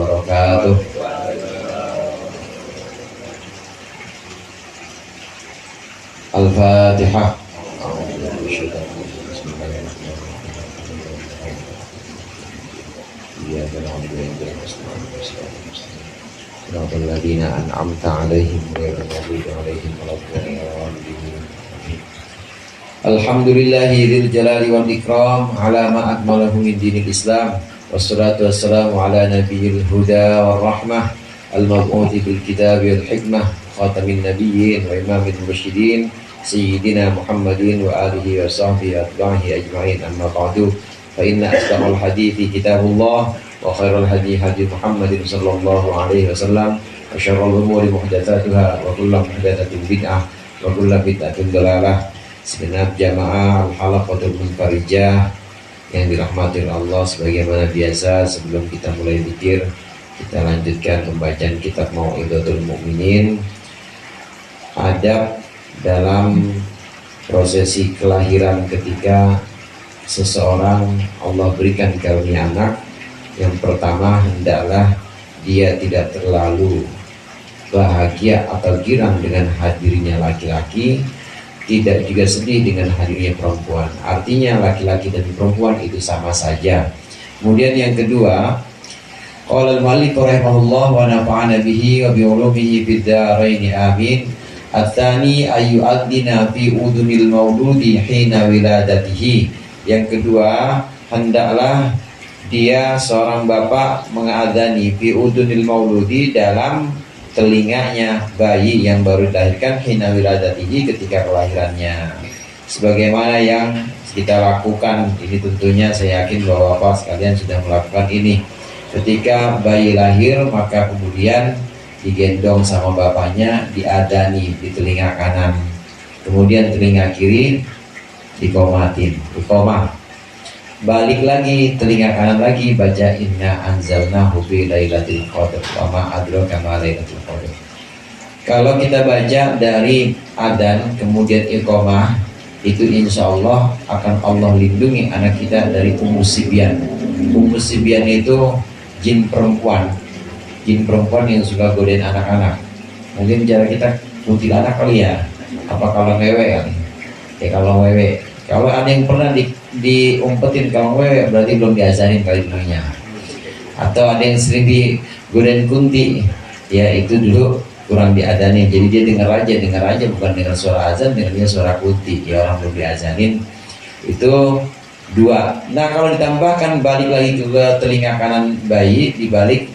wabarakatuh. Al-Fatihah. Siratal ladzina an'amta 'alaihim ghairil maghdubi 'alaihim waladdallin. Alhamdulillahi dzil jalali wal ikram ala ma akmalahu min dinil Islam. Wassalatu wassalamu ala nabiyil huda war rahmah al-mab'uthi bil kitabi wal hikmah khatamin nabiyyin wa imamil mursyidin sayyidina Muhammadin wa alihi wa sahbihi atba'ihi ajma'in. Amma ba'du, fa inna asdaqal hadithi kitabullah wa khairal hadi hadi Muhammadin sallallahu alaihi wasallam wa syarrul umuri muhdatsatuha wa kullu muhdatsatin bid'ah wa kullu bid'atin dhalalah. Segenap jamaah al-halaqatul munfarijah yang dirahmati Allah, sebagaimana biasa sebelum kita mulai zikir, kita lanjutkan pembacaan kitab Mau'izatul Mukminin, adab dalam prosesi kelahiran ketika seseorang Allah berikan karunia anak. Yang pertama, hendaklah dia tidak terlalu bahagia atau girang dengan hadirnya laki-laki, tidak juga sedih dengan hadirnya perempuan. Artinya laki-laki dan perempuan itu sama saja. Kemudian yang kedua, qala al-mu'allif rahimahullah wa nafa'ana bihi wa bi ulumihi fid dharain amin. At-tsani ayyu'adzina fi udunil mauludi hina wiladatihi. Yang kedua, hendaklah dia seorang bapak mengadzani fi udunil mauludi, dalam telinganya bayi yang baru dilahirkan, hina wiladatihi, ketika kelahirannya. Sebagaimana yang kita lakukan ini, tentunya saya yakin bahwa Bapak sekalian sudah melakukan ini. Ketika bayi lahir, maka kemudian digendong sama bapaknya, diadani di telinga kanan, kemudian telinga kiri dikomatin, dikomah. Balik lagi, telinga kanan lagi, baca inna anzalnahu fi lailatul qadr wa ma adraka ma lailatul qadr. Kalau kita baca dari adzan kemudian iqamah, itu insya Allah akan Allah lindungi anak kita dari umus sibyan. Umus sibyan itu jin perempuan yang suka godain anak-anak. Mungkin cara kita kuntilanak kali ya, apa kalau wewe kali ya. Kalau wewe, kalau ada yang pernah diumpetin kalau wewe, berarti belum diajarin kali dulunya. Atau ada yang sering digodain kunti, ya itu dulu kurang diadanin. Jadi dia dengar aja, bukan dengar suara azan, dengarnya suara kunti, ya orang belum diajarin. Itu dua. Nah, kalau ditambahkan balik lagi ke telinga kanan bayi, dibalik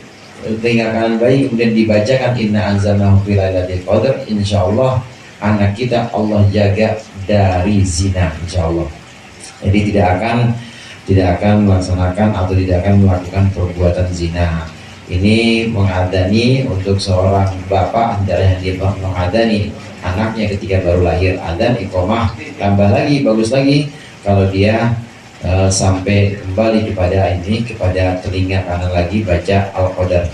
telinga kanan bayi, kemudian dibacakan inna anzalnahu fi lailatul qadr, insyaallah anak kita Allah jaga dari zina, insyaallah. Jadi tidak akan melaksanakan atau tidak akan melakukan perbuatan zina. Ini mengadani untuk seorang bapak, hendaknya dia mengadani anaknya ketika baru lahir, adzan, iqamah, tambah lagi, bagus lagi kalau dia sampai kembali kepada telinga kanan lagi, baca al-qadar.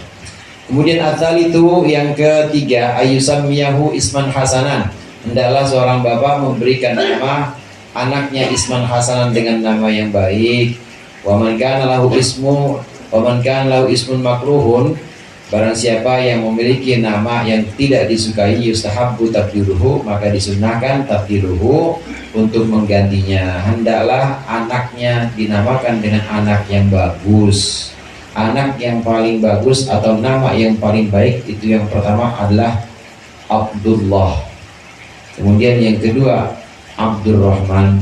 Kemudian asal itu yang ketiga, ayyusammiyahu isman hasanan, hendaklah seorang bapak memberikan nama anaknya isman hasanan, dengan nama yang baik. Wa man kana lahu ismun makruhun, barang siapa yang memiliki nama yang tidak disukai, yustahabbu tabdiluhu, maka disunnahkan tabdiluhu, untuk menggantinya. Hendaklah anaknya dinamakan dengan anak yang bagus. Anak yang paling bagus atau nama yang paling baik itu yang pertama adalah Abdullah, kemudian yang kedua Abdurrahman,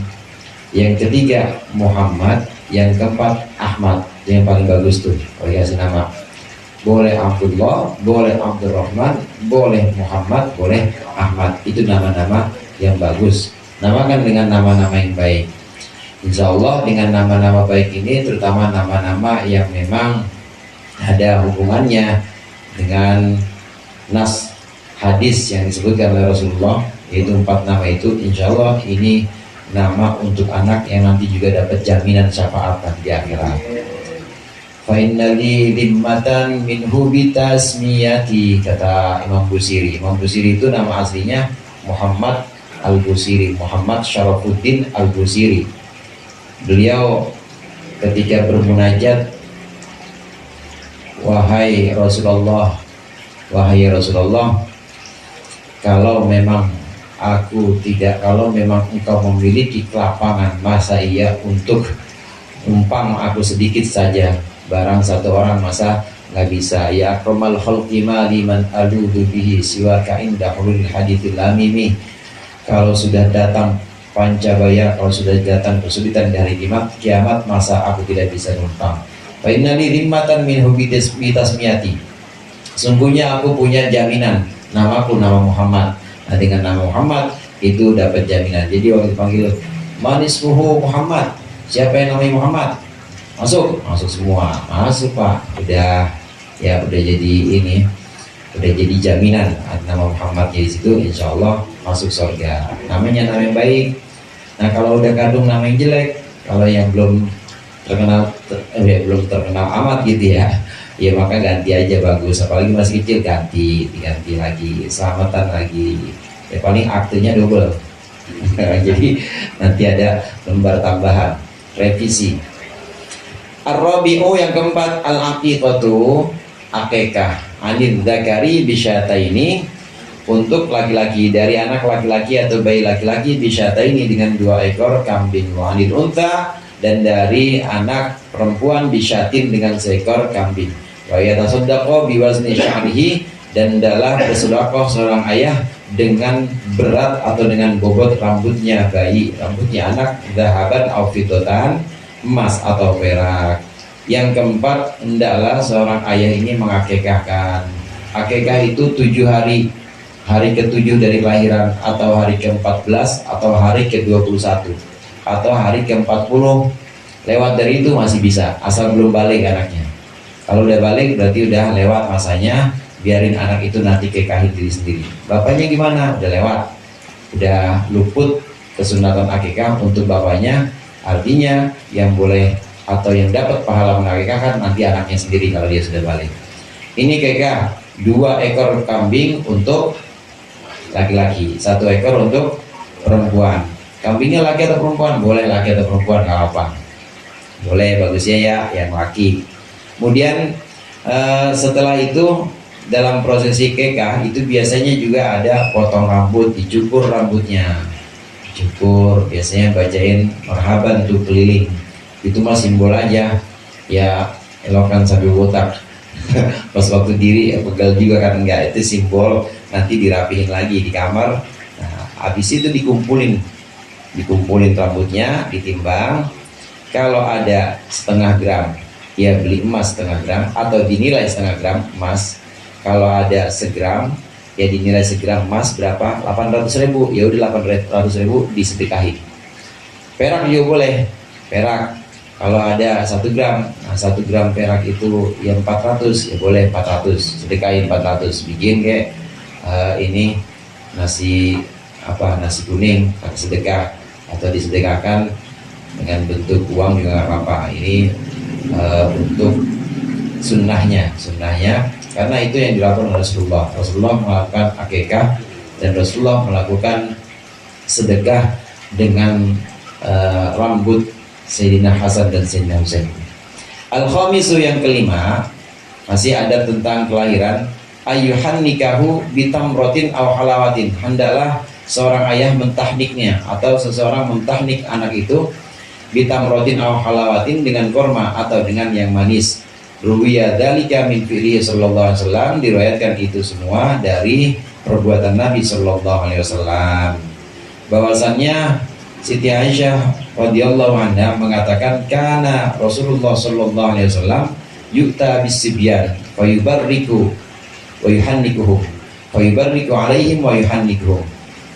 yang ketiga Muhammad, yang keempat Ahmad. Itu yang paling bagus tuh kalau dikasih nama. Boleh Abdullah, boleh Abdurrahman, boleh Muhammad, boleh Ahmad. Itu nama-nama yang bagus. Namakan dengan nama-nama yang baik. Insya Allah dengan nama-nama baik ini, terutama nama-nama yang memang ada hubungannya dengan nas hadis yang disebutkan oleh Rasulullah, yaitu 4 nama itu, insya Allah ini nama untuk anak yang nanti juga dapat jaminan syafaat di akhirat. Fa inna li dimmatan minhu bitasmiyati, kata Imam Busiri. Imam Busiri itu nama aslinya Muhammad Al-Busiri, Muhammad Syarafuddin Al-Busiri. Beliau ketika bermunajat wahai Rasulullah, kalau memang engkau memiliki kelapangan, masa iya untuk numpang aku sedikit saja, barang satu orang masa nggak bisa. Ya akromal khalqi ma liman aludu bihi siwaka inda hulul hadithil amimi. Kalau sudah datang pancabaya, kalau sudah datang kesulitan dari kiamat, masa aku tidak bisa numpang. Fa innali rimmatan min tasmiyati. Sungguhnya aku punya jaminan, namaku nama Muhammad. Nah, dengan nama Muhammad itu dapat jaminan. Jadi waktu dipanggil manismuhu Muhammad, siapa yang namanya Muhammad? Masuk semua, masuk Pak. Udah jadi ini, udah jadi jaminan nama Muhammad di situ, insya Allah masuk surga. Namanya nama yang baik. Nah kalau udah kadung nama yang jelek, kalau yang belum terkenal amat gitu ya maka ganti aja bagus. Apalagi masih kecil, diganti lagi, selamatan lagi. Ya paling aktenya double. Jadi nanti ada lembar tambahan, revisi. Ar-rabi'u yang keempat, al-aqiqatu, akikah, anil dzakari bisyataini, untuk laki-laki, dari anak laki-laki atau bayi laki-laki, bisyataini dengan 2 ekor kambing, wa anil unta, dan dari anak perempuan bisyatin dengan 1 ekor kambing. Wa yatasaddaqu biwazni sya'rihi, dan adalah bersedekah seorang ayah dengan berat atau dengan bobot rambutnya bayi, rambutnya anak, dhahaban aw fiddatan, emas atau perak. Yang keempat, hendaklah seorang ayah ini mengakikahkan. Akikah itu 7 hari, hari ke-7 dari kelahiran, atau hari ke-14, atau hari ke-21, atau hari ke-40. Lewat dari itu masih bisa, asal belum balik anaknya. Kalau udah balik berarti udah lewat masanya, biarin anak itu nanti kekahi diri sendiri. Bapaknya gimana? Udah lewat, udah luput kesunatan akikah untuk bapaknya. Artinya yang boleh atau yang dapat pahala mengakikahkan nanti anaknya sendiri kalau dia sudah balik. Ini kekah 2 ekor kambing untuk laki-laki, 1 ekor untuk perempuan. Kambingnya laki atau perempuan? Boleh laki atau perempuan, nggak apa. Boleh, bagusnya ya yang laki. Kemudian setelah itu dalam prosesi kekah itu biasanya juga ada potong rambut, dicukur rambutnya. Cukur, biasanya bacain marhaban tuh keliling. Itu mah simbol aja. Ya elokkan sambil botak. Pas waktu diri pegal juga kan, enggak, itu simbol. Nanti dirapihin lagi di kamar. Nah, habis itu dikumpulin rambutnya, ditimbang. Kalau ada 1/2 gram, ya beli emas 1/2 gram atau dinilai 1/2 gram emas. Kalau ada 1 gram, ya dinilai 1 gram emas berapa? 800.000. Ya udah 800.000 disedekahi. Perak juga boleh, perak. Kalau ada 1 gram, nah 1 gram perak itu ya 400, ya boleh 400, sedekahin 400. Bikin kayak ini nasi kuning, sedekah atau disedekahkan dengan bentuk uang juga nggak apa-apa. Ini untuk sunnahnya, karena itu yang dilakukan oleh Rasulullah melakukan akikah, dan Rasulullah melakukan sedekah dengan rambut Sayyidina Hasan dan Sayyidina Husain. Al-khamisu yang kelima, masih ada tentang kelahiran. Ayyuhan nikahu bitamrotin aw halawatin, hendaklah seorang ayah mentahniknya atau seseorang mentahnik anak itu bitamrotin aw halawatin, dengan korma atau dengan yang manis. Ruwiya dzalika min fi'li sallallahu alaihi wasallam, diriwayatkan itu semua dari perbuatan Nabi sallallahu alaihi wasallam. Bahwasannya Siti Aisyah radhiyallahu anha mengatakan, kana Rasulullah sallallahu alaihi wasallam yu'ta bisibyan fa yubarriku wa yuhannikuhum, fa yubarriku alaihim wa yuhannikuhum.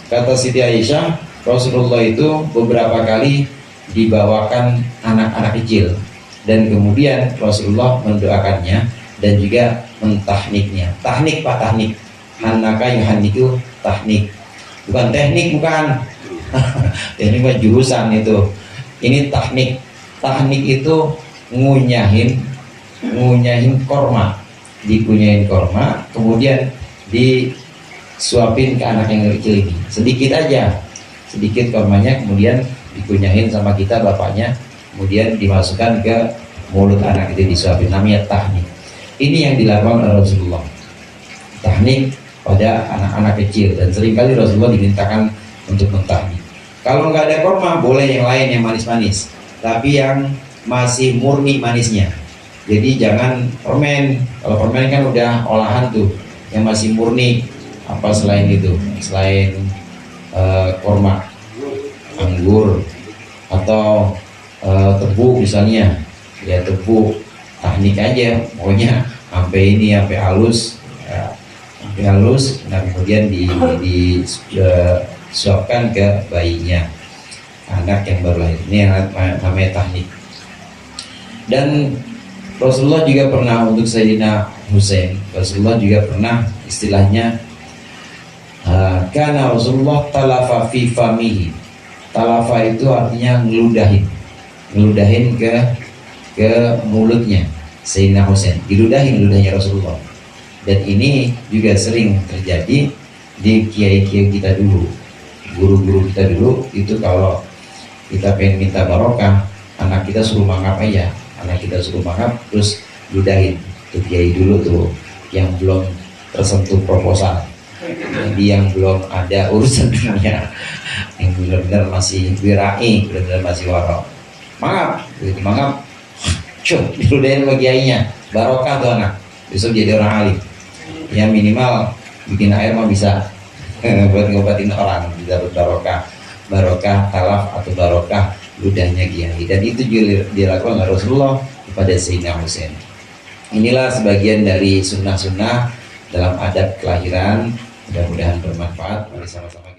Kata Siti Aisyah, Rasulullah itu beberapa kali dibawakan anak-anak kecil, dan kemudian Rasulullah mendoakannya dan juga mentahniknya. Tahnik Pak, tahnik. Hannaka yuhanniku, tahnik. Bukan teknik, bukan. Teknik mah jurusan itu. Ini tahnik. Tahnik itu ngunyahin korma. Dikunyahin korma, kemudian disuapin ke anak yang kecil ini. Sedikit aja. Sedikit kormanya, kemudian dikunyahin sama kita bapaknya, kemudian dimasukkan ke mulut anak itu, disuapin, namanya tahnik. Ini yang dilakukan oleh Rasulullah, tahnik pada anak-anak kecil, dan seringkali Rasulullah dimintakan untuk mentahnik. Kalau nggak ada korma, boleh yang lain yang manis-manis, tapi yang masih murni manisnya. Jadi jangan permen. Kalau permen kan udah olahan tuh, yang masih murni. Apa selain itu? Selain korma, anggur atau tebu misalnya, ya tebu tahnik aja, pokoknya sampai ini sampai halus, ya, sampai halus. Nah kemudian disuapkan ke bayinya, anak yang baru lahir. Ini yang namanya tahnik. Dan Rasulullah juga pernah untuk Sayyidina Husain, Rasulullah juga pernah istilahnya karena Rasulullah talafa fi famihi. Talafa itu artinya ngeludahin ke mulutnya Sayyidina Husain, diludahin ludahnya Rasulullah. Dan ini juga sering terjadi di kiai-kiai kita dulu, guru-guru kita dulu. Itu kalau kita pengen minta barokah, anak kita suruh mangap aja, anak kita suruh mangap terus ludahin. Tuh kiai dulu tuh yang belum tersentuh proposal, jadi yang belum ada urusan dengannya, yang benar-benar masih wirai, benar-benar masih waro, mangap, jadi mangap, diludahin sama kiainya, barokah tuh anak, besok jadi orang alim. Ya minimal bikin air mah bisa buat ngobatin orang, bisa barokah, barokah talaf atau barokah ludahnya kiai. Dan itu juga dilakukan oleh Rasulullah kepada Sayyidina Husain. Inilah sebagian dari sunnah-sunnah dalam adab kelahiran. Mudah-mudahan bermanfaat. Mari sama-sama.